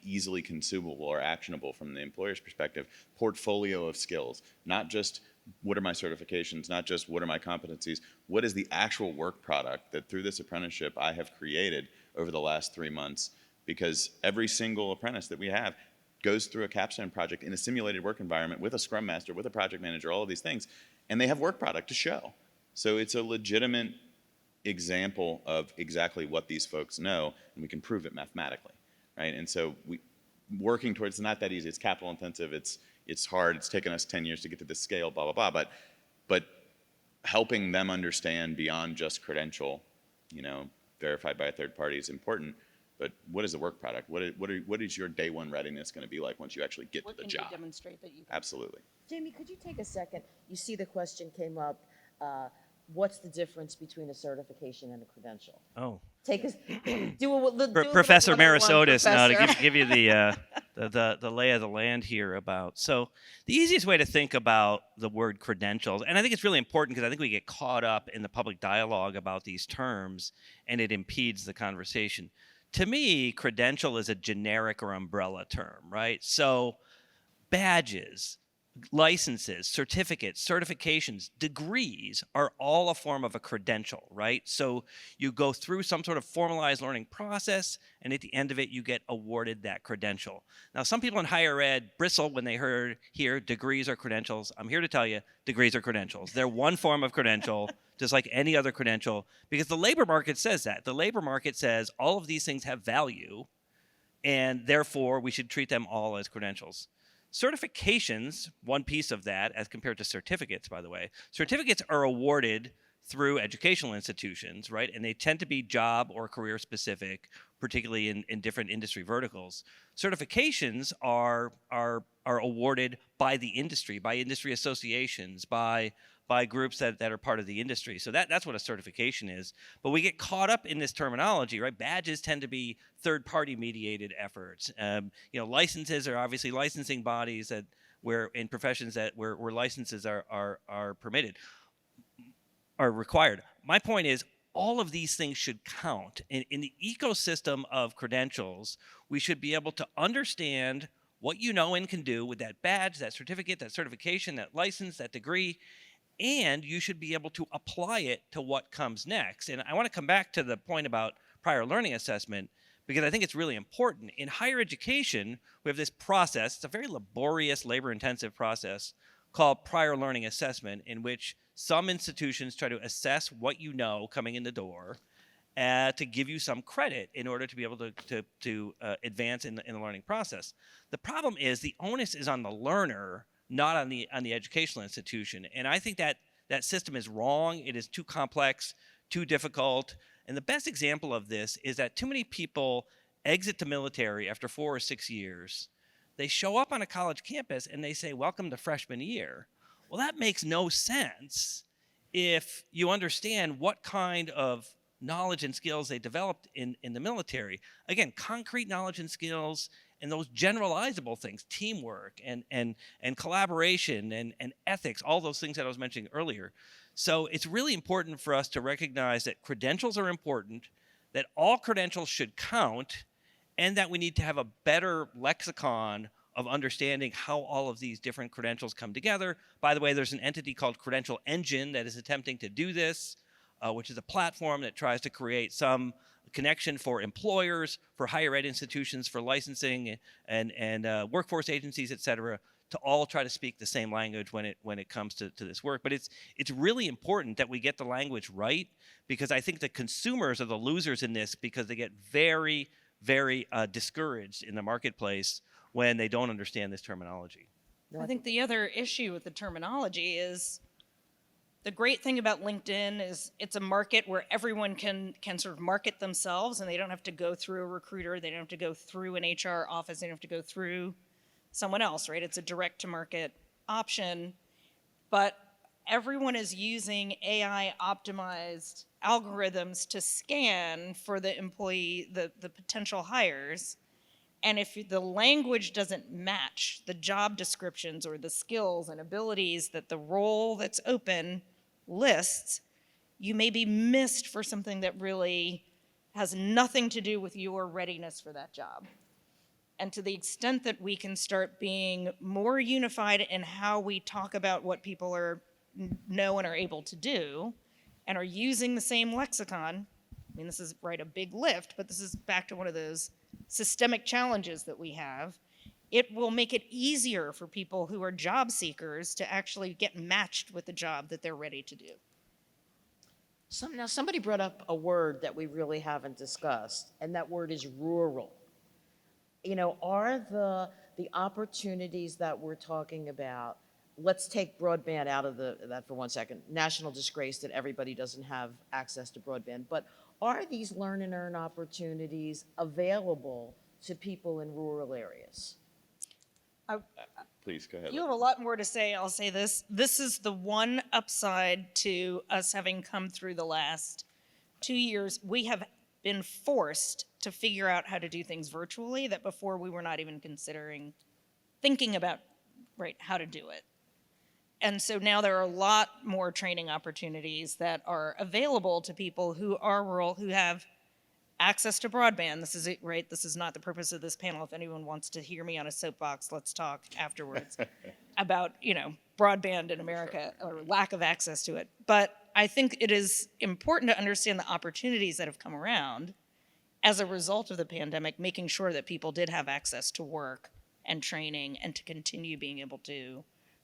S4: easily consumable or actionable from the employer's perspective portfolio of skills, not just what are my certifications, not just what are my competencies, what is the actual work product that through this apprenticeship I have created over the last 3 months, because every single apprentice that we have goes through a capstone project in a simulated work environment with a scrum master, with a project manager, all of these things, and they have work product to show. So it's a legitimate example of exactly what these folks know, and we can prove it mathematically, right? And so working towards, it's not that easy, it's capital intensive, it's hard, it's taken us 10 years to get to this scale, blah, blah, blah, but helping them understand beyond just credential, verified by a third party is important, but what is the work product? What is your day one readiness going to be like once you actually get to the job?
S3: What can you demonstrate that you can?
S4: Absolutely.
S1: Jamie, could you take a second? You see the question came up, what's the difference between a certification and a credential?
S2: Oh.
S1: Take us, do a
S2: Professor
S1: little 101,
S2: Merisotis now to
S1: Professor.
S2: give you the lay of the land here about. So the easiest way to think about the word credentials, and I think it's really important because I think we get caught up in the public dialogue about these terms and it impedes the conversation. To me, credential is a generic or umbrella term, right? So badges, licenses, certificates, certifications, degrees are all a form of a credential, right? So you go through some sort of formalized learning process, and at the end of it, you get awarded that credential. Now, some people in higher ed bristle when they hear degrees or credentials. I'm here to tell you, degrees are credentials. They're one form of credential, just like any other credential, because the labor market says that. The labor market says all of these things have value, and therefore we should treat them all as credentials. Certifications, one piece of that, as compared to certificates, by the way. Certificates are awarded through educational institutions, right? And they tend to be job or career specific, particularly in different industry verticals. Certifications are awarded by the industry, by industry associations, by groups that are part of the industry. So that's what a certification is. But we get caught up in this terminology, right? Badges tend to be third-party mediated efforts. Licenses are obviously licensing bodies that where in professions that where licenses are permitted, are required. My point is, all of these things should count. In the ecosystem of credentials, we should be able to understand what you know and can do with that badge, that certificate, that certification, that license, that degree, and you should be able to apply it to what comes next. And I want to come back to the point about prior learning assessment, because I think it's really important. In higher education, we have this process. It's a very laborious, labor-intensive process called prior learning assessment, in which some institutions try to assess what you know coming in the door to give you some credit in order to be able to advance in the learning process. The problem is the onus is on the learner, not on the educational institution. And I think that system is wrong. It is too complex, too difficult. And the best example of this is that too many people exit the military after 4 or 6 years. They show up on a college campus and they say, "Welcome to freshman year." Well, that makes no sense if you understand what kind of knowledge and skills they developed in the military. Again, concrete knowledge and skills, and those generalizable things, teamwork and collaboration and ethics, all those things that I was mentioning earlier. So it's really important for us to recognize that credentials are important, that all credentials should count, and that we need to have a better lexicon of understanding how all of these different credentials come together. By the way, there's an entity called Credential Engine that is attempting to do this, which is a platform that tries to create some connection for employers, for higher ed institutions, for licensing and workforce agencies, et cetera, to all try to speak the same language when it comes to this work. But it's really important that we get the language right, because I think the consumers are the losers in this, because they get very, very discouraged in the marketplace when they don't understand this terminology.
S3: I think the other issue with the terminology is the great thing about LinkedIn is it's a market where everyone can sort of market themselves, and they don't have to go through a recruiter, they don't have to go through an HR office, they don't have to go through someone else, right? It's a direct to market option, but everyone is using AI optimized algorithms to scan for the employee, the potential hires. And if the language doesn't match the job descriptions or the skills and abilities that the role that's open lists, you may be missed for something that really has nothing to do with your readiness for that job. And to the extent that we can start being more unified in how we talk about what people know and are able to do, and are using the same lexicon, I mean, this is a big lift, but this is back to one of those systemic challenges that we have. It will make it easier for people who are job seekers to actually get matched with the job that they're ready to do.
S1: Now, somebody brought up a word that we really haven't discussed, and that word is rural. Are the opportunities that we're talking about, let's take broadband out of that for 1 second. National disgrace that everybody doesn't have access to broadband, but are these learn and earn opportunities available to people in rural areas?
S4: Please go ahead.
S3: You have a lot more to say. I'll say this. This is the one upside to us having come through the last 2 years. We have been forced to figure out how to do things virtually that before we were not even thinking about how to do it. And so now there are a lot more training opportunities that are available to people who are rural, who have access to broadband. This is it, right? This is not the purpose of this panel. If anyone wants to hear me on a soapbox, let's talk afterwards about, broadband in America or lack of access to it. But I think it is important to understand the opportunities that have come around as a result of the pandemic, making sure that people did have access to work and training and to continue being able to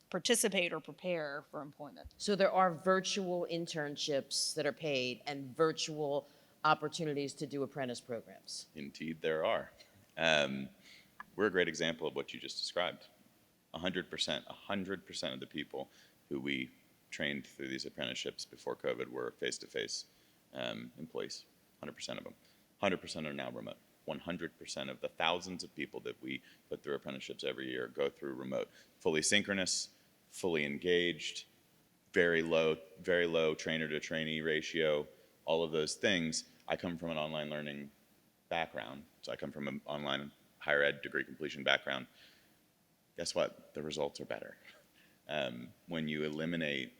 S3: participate or prepare for employment.
S1: So there are virtual internships that are paid and virtual opportunities to do apprentice programs.
S4: Indeed, there are. We're a great example of what you just described. 100% of the people who we trained through these apprenticeships before COVID were face-to-face employees. 100% of them. 100% are now remote. 100% of the thousands of people that we put through apprenticeships every year go through remote. Fully synchronous, fully engaged, very low trainer to trainee ratio, all of those things. I come from an online learning background, so I come from an online higher ed degree completion background. Guess what? The results are better. When you eliminate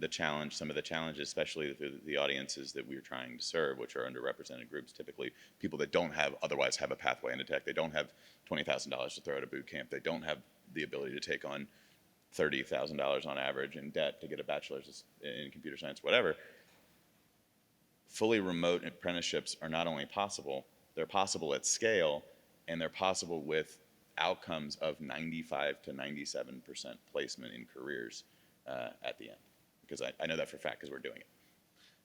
S4: the challenge, some of the challenges, especially through the audiences that we're trying to serve, which are underrepresented groups, typically people that don't otherwise have a pathway into tech. They don't have $20,000 to throw at a boot camp. They don't have the ability to take on $30,000 on average in debt to get a bachelor's in computer science, whatever. Fully remote apprenticeships are not only possible, they're possible at scale, and they're possible with outcomes of 95 to 97% placement in careers at the end. Because I know that for a fact because we're doing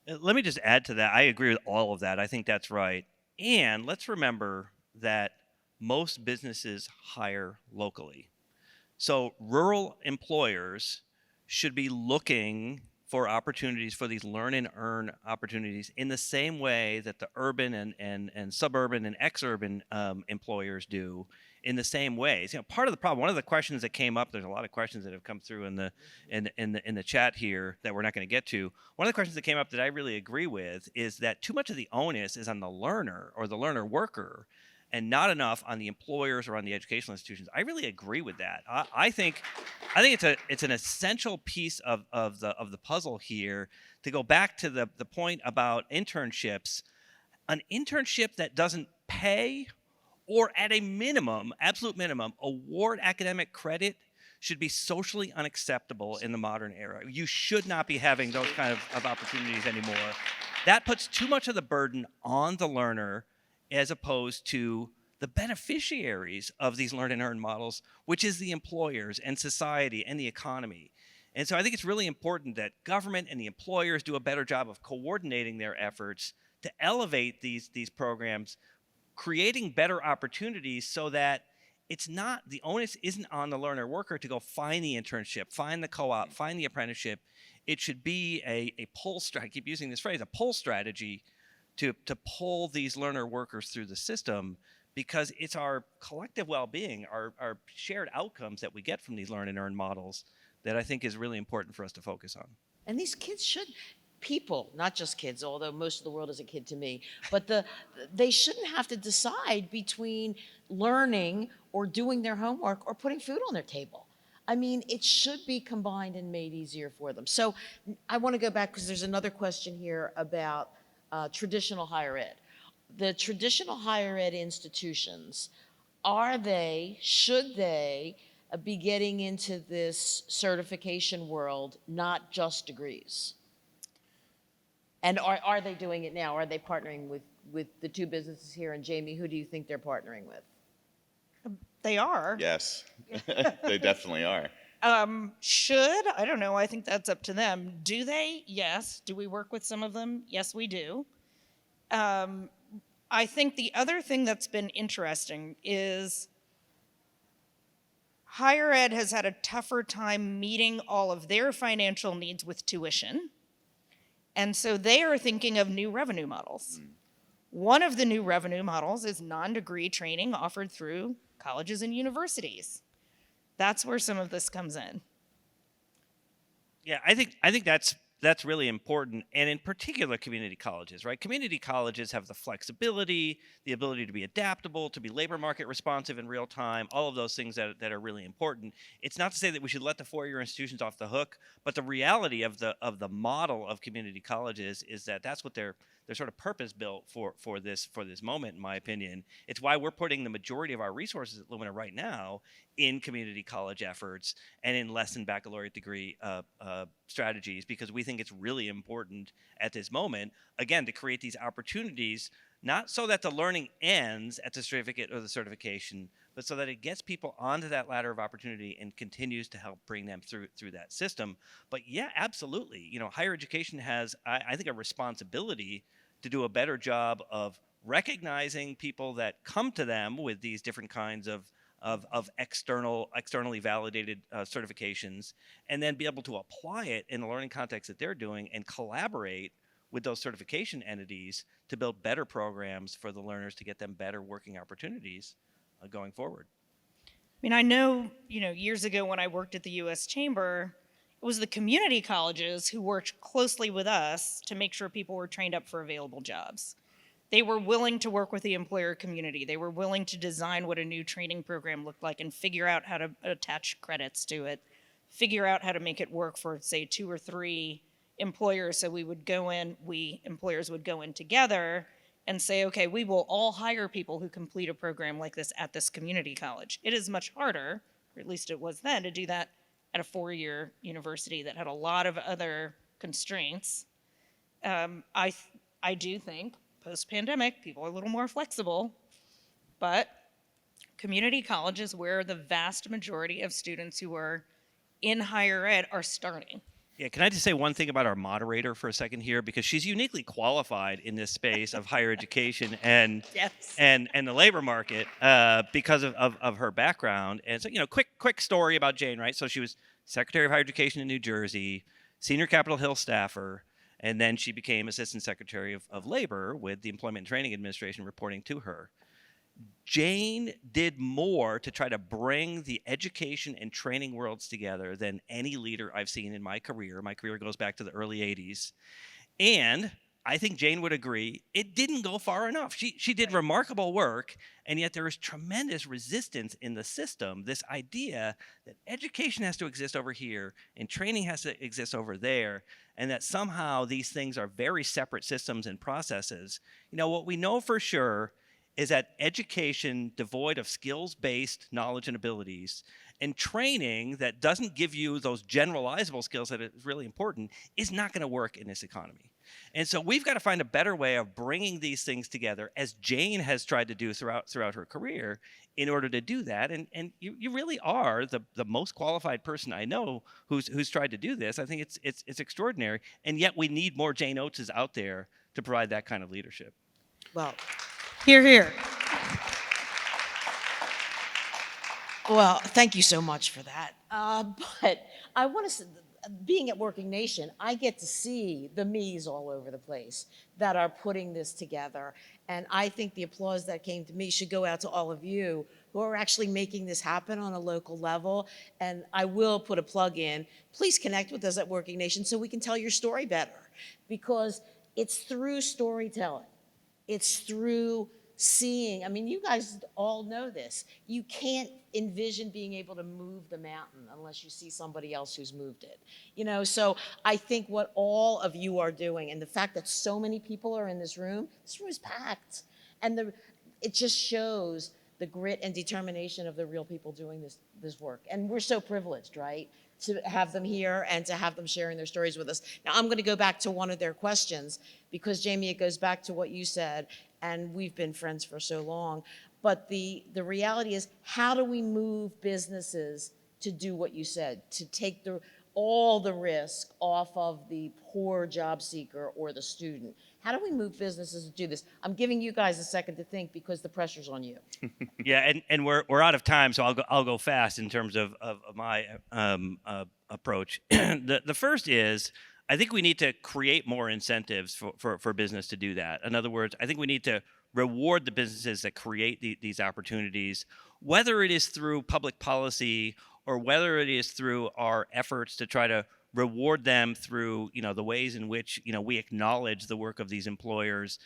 S4: it.
S2: Let me just add to that. I agree with all of that. I think that's right. And let's remember that most businesses hire locally. So rural employers should be looking for opportunities for these learn and earn opportunities in the same way that the urban and suburban and ex-urban employers do, in the same ways. Part of the problem, one of the questions that came up, there's a lot of questions that have come through in the chat here that we're not going to get to. One of the questions that came up that I really agree with is that too much of the onus is on the learner or the learner worker, and not enough on the employers or on the educational institutions. I really agree with that. I think it's an essential piece of the puzzle here to go back to the point about internships. An internship that doesn't pay or at a minimum, absolute minimum, award academic credit should be socially unacceptable in the modern era. You should not be having those kind of opportunities anymore. That puts too much of the burden on the learner as opposed to the beneficiaries of these learn and earn models, which is the employers and society and the economy. And so I think it's really important that government and the employers do a better job of coordinating their efforts to elevate these programs, creating better opportunities so that the onus isn't on the learner worker to go find the internship, find the co-op, find the apprenticeship. It should be a pull strategy. I keep using this phrase, a pull strategy to pull these learner workers through the system, because it's our collective well-being, our shared outcomes that we get from these learn and earn models that I think is really important for us to focus on.
S1: And these kids people, not just kids, although most of the world is a kid to me, but they shouldn't have to decide between learning or doing their homework or putting food on their table. I mean, it should be combined and made easier for them. So I want to go back because there's another question here about traditional higher ed. The traditional higher ed institutions, should they be getting into this certification world, not just degrees? And are they doing it now? Are they partnering with the two businesses here? And Jamie, who do you think they're partnering with?
S3: They are.
S4: Yes, they definitely are.
S3: Should? I don't know. I think that's up to them. Do they? Yes. Do we work with some of them? Yes, we do. I think the other thing that's been interesting is higher ed has had a tougher time meeting all of their financial needs with tuition. And so they are thinking of new revenue models. One of the new revenue models is non-degree training offered through colleges and universities. That's where some of this comes in.
S2: Yeah, I think that's really important, and in particular community colleges, right? Community colleges have the flexibility, the ability to be adaptable, to be labor market responsive in real time, all of those things that are really important. It's not to say that we should let the four-year institutions off the hook, but the reality of the model of community colleges is that that's what they're sort of purpose built for this moment, in my opinion. It's why we're putting the majority of our resources at Lumina right now in community college efforts and in less than baccalaureate degree strategies, because we think it's really important at this moment, again, to create these opportunities, not so that the learning ends at the certificate or the certification, but so that it gets people onto that ladder of opportunity and continues to help bring them through that system. But yeah, absolutely. Higher education has, I think, a responsibility to do a better job of recognizing people that come to them with these different kinds of externally validated certifications, and then be able to apply it in the learning context that they're doing and collaborate with those certification entities to build better programs for the learners to get them better working opportunities going forward.
S3: I mean, I know, years ago when I worked at the U.S. Chamber, it was the community colleges who worked closely with us to make sure people were trained up for available jobs. They were willing to work with the employer community. They were willing to design what a new training program looked like and figure out how to attach credits to it, figure out how to make it work for, say, 2 or 3 employers. So employers would go in together and say, okay, we will all hire people who complete a program like this at this community college. It is much harder, or at least it was then, to do that at a 4-year university that had a lot of other constraints. I do think post-pandemic, people are a little more flexible, but community college is where the vast majority of students who are in higher ed are starting.
S2: Yeah, can I just say one thing about our moderator for a second here, because she's uniquely qualified in this space of higher education and
S3: Yes.
S2: and the labor market because of her background. And so, quick story about Jane, right? So she was Secretary of Higher Education in New Jersey, Senior Capitol Hill staffer, and then she became Assistant Secretary of Labor with the Employment and Training Administration reporting to her. Jane did more to try to bring the education and training worlds together than any leader I've seen in my career. My career goes back to the early 80s. And I think Jane would agree, it didn't go far enough. She did remarkable work, and yet there is tremendous resistance in the system, this idea that education has to exist over here and training has to exist over there, and that somehow these things are very separate systems and processes. What we know for sure is that education devoid of skills-based knowledge and abilities and training that doesn't give you those generalizable skills that is really important is not going to work in this economy. And so we've got to find a better way of bringing these things together, as Jane has tried to do throughout her career, in order to do that. And you really are the most qualified person I know who's tried to do this. I think it's extraordinary. And yet we need more Jane Oateses out there to provide that kind of leadership.
S1: Well,
S3: Hear, hear.
S1: Well, thank you so much for that. But I want to say, being at Working Nation, I get to see the me's all over the place that are putting this together. And I think the applause that came to me should go out to all of you who are actually making this happen on a local level. And I will put a plug in. Please connect with us at Working Nation so we can tell your story better, because it's through storytelling. It's through seeing. I mean, you guys all know this. You can't envision being able to move the mountain unless you see somebody else who's moved it. So I think what all of you are doing, and the fact that so many people are in this room is packed. And it just shows the grit and determination of the real people doing this work. And we're so privileged, right, to have them here and to have them sharing their stories with us. Now, I'm going to go back to one of their questions, because Jamie, it goes back to what you said, and we've been friends for so long. But the reality is, how do we move businesses to do what you said, to take all the risk off of the poor job seeker or the student? How do we move businesses to do this? I'm giving you guys a second to think, because the pressure's on you.
S2: Yeah, and we're out of time, so I'll go fast in terms of my approach. The first is, I think we need to create more incentives for business to do that. In other words, I think we need to reward the businesses that create these opportunities, whether it is through public policy or whether it is through our efforts to try to reward them through the ways in which we acknowledge the work of these employers.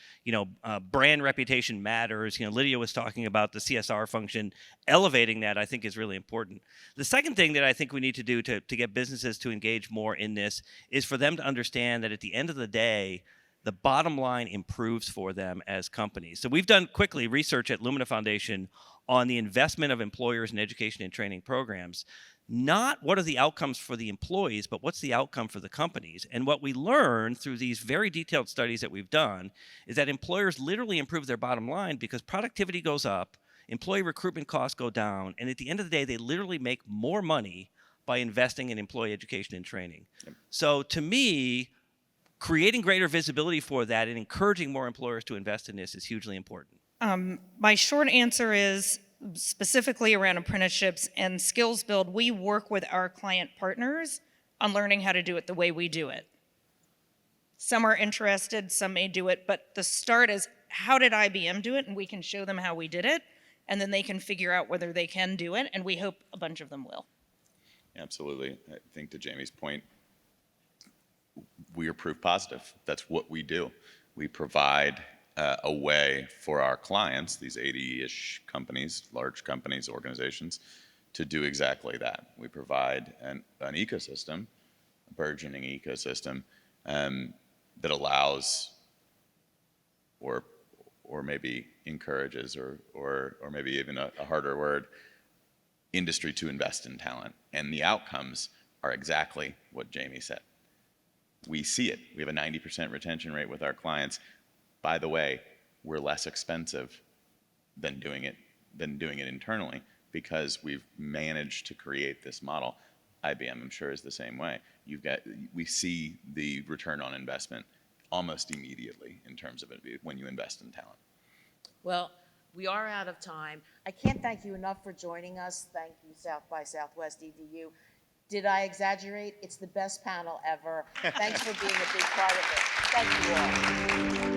S2: Brand reputation matters. Lydia was talking about the CSR function. Elevating that, I think, is really important. The second thing that I think we need to do to get businesses to engage more in this is for them to understand that at the end of the day, the bottom line improves for them as companies. So we've done quickly research at Lumina Foundation on the investment of employers in education and training programs. Not what are the outcomes for the employees, but what's the outcome for the companies. And what we learned through these very detailed studies that we've done is that employers literally improve their bottom line because productivity goes up, employee recruitment costs go down, and at the end of the day, they literally make more money by investing in employee education and training. Yep. So to me, creating greater visibility for that and encouraging more employers to invest in this is hugely important.
S3: My short answer is, specifically around apprenticeships and skills build, we work with our client partners on learning how to do it the way we do it. Some are interested, some may do it, but the start is, how did IBM do it? And we can show them how we did it, and then they can figure out whether they can do it, and we hope a bunch of them will.
S4: Absolutely. I think to Jamie's point, we are proof positive. That's what we do. We provide a way for our clients, these 80-ish companies, large companies, organizations, to do exactly that. We provide an ecosystem, a burgeoning ecosystem, that allows or maybe encourages or maybe even a harder word, industry to invest in talent. And the outcomes are exactly what Jamie said. We see it. We have a 90% retention rate with our clients. By the way, we're less expensive than doing it internally because we've managed to create this model. IBM, I'm sure, is the same way. We see the return on investment almost immediately in terms of it when you invest in talent.
S1: Well, we are out of time. I can't thank you enough for joining us. Thank you, South by Southwest EDU. Did I exaggerate? It's the best panel ever. Thanks for being a big part of it. Thank you all.